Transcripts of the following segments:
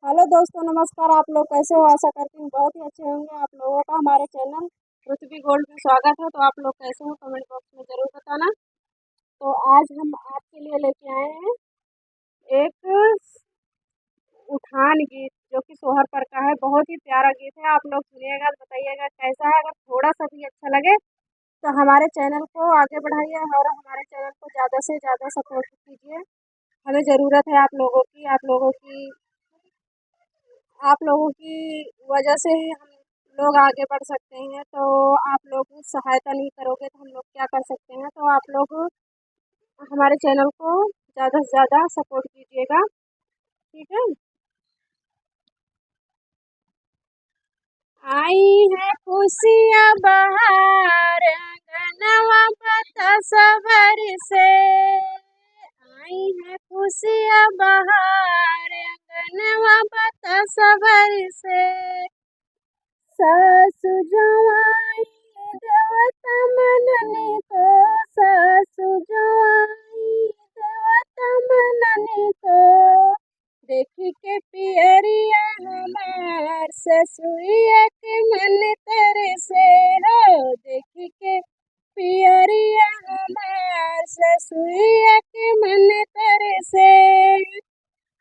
Hello दोस्तों, नमस्कार। आप लोग कैसे हो? आशा करती हूँ बहुत ही अच्छे होंगे। आप लोगों का हमारे चैनल पृथ्वी गोल्ड में स्वागत है। तो आप लोग कैसे हो कमेंट बॉक्स में ज़रूर बताना। तो आज हम आपके लिए लेके आए हैं एक उठान गीत जो कि सोहर पर का है। बहुत ही प्यारा गीत है। आप लोग सुनिएगा, बताइएगा कैसा है। अगर थोड़ा सा भी अच्छा लगे तो हमारे चैनल को आगे बढ़ाइए और हमारे चैनल को ज़्यादा से ज़्यादा सपोर्ट कीजिए। हमें ज़रूरत है आप लोगों की वजह से ही हम लोग आगे बढ़ सकते हैं। तो आप लोग सहायता नहीं करोगे तो हम लोग क्या कर सकते हैं। तो आप लोग हमारे चैनल को ज़्यादा से ज़्यादा सपोर्ट कीजिएगा, ठीक है। आई है खुशियाँ बहार अंगनवा सबर से। आई है खुशियाँ बहार अंगनवा सबर से। सासु जवाई देवता मनने को, सासु जवाई देवता मनने को। देखी के पियरिया हमार ससुरिया के मन तेरे से हो। देखी के पियरिया हमार ससुरिया के मन तेरे से।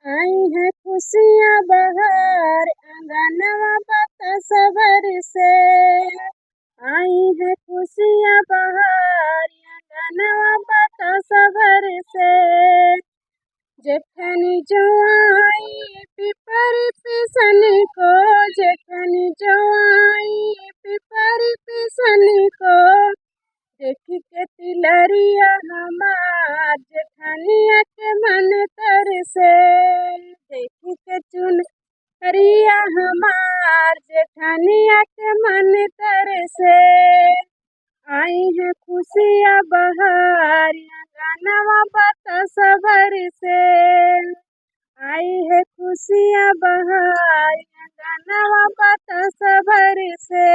आई है खुशियाँ बहार अंगनवा सबर से। आई है खुशियाँ बहार अंगनवा सबर से। जेठनी जवाई पिपरी पिसन को, जेठनी जवाई पिपरी पिसन को। देखी के तिलरिया हमार जेठनिया के मन तर से। देखी के चुनरिया हमार जेठनिया के मन तर से। आई है खुशियाँ बहार अंगनवा सबर से। आई है खुशियाँ बहार अंगनवा सबर से।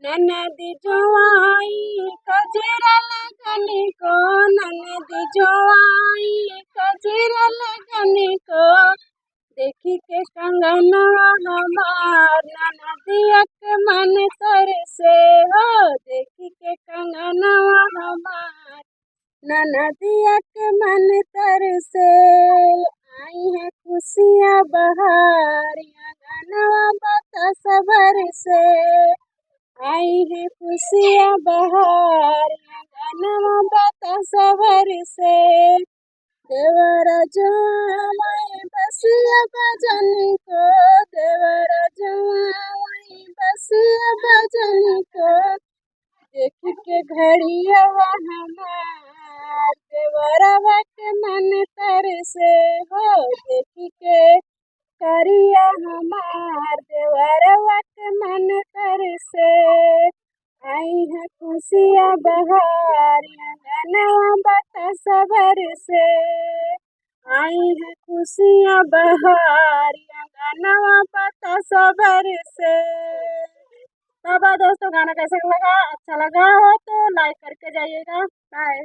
ननद जवाई कजरा लगनी को, ननद जवाई कजरा लगनी को। देखी के कंगनवा हमार ननदिया के मन तर से हो। देखी के कंगनवा हमार ननदिया के मन तर से। आई है खुशियाँ बहार अंगनवा सबर से। आई है खुशियाँ बहार अंगनवा सबर से। देवरा जवाई बसिया बजनी को, देवरा जवाई बसिया बजनी को। देखी के घड़िया हमार देवरवा के मन तर से हो। देखी के करिया हमार देवरवा के मन तर से। आई है खुशियाँ बहार अंगनवा सबर से। आई है खुशियाँ बहार अंगनवा सबर से। तो दोस्तों, गाना कैसा लगा? अच्छा लगा हो तो लाइक करके जाइएगा। बाय।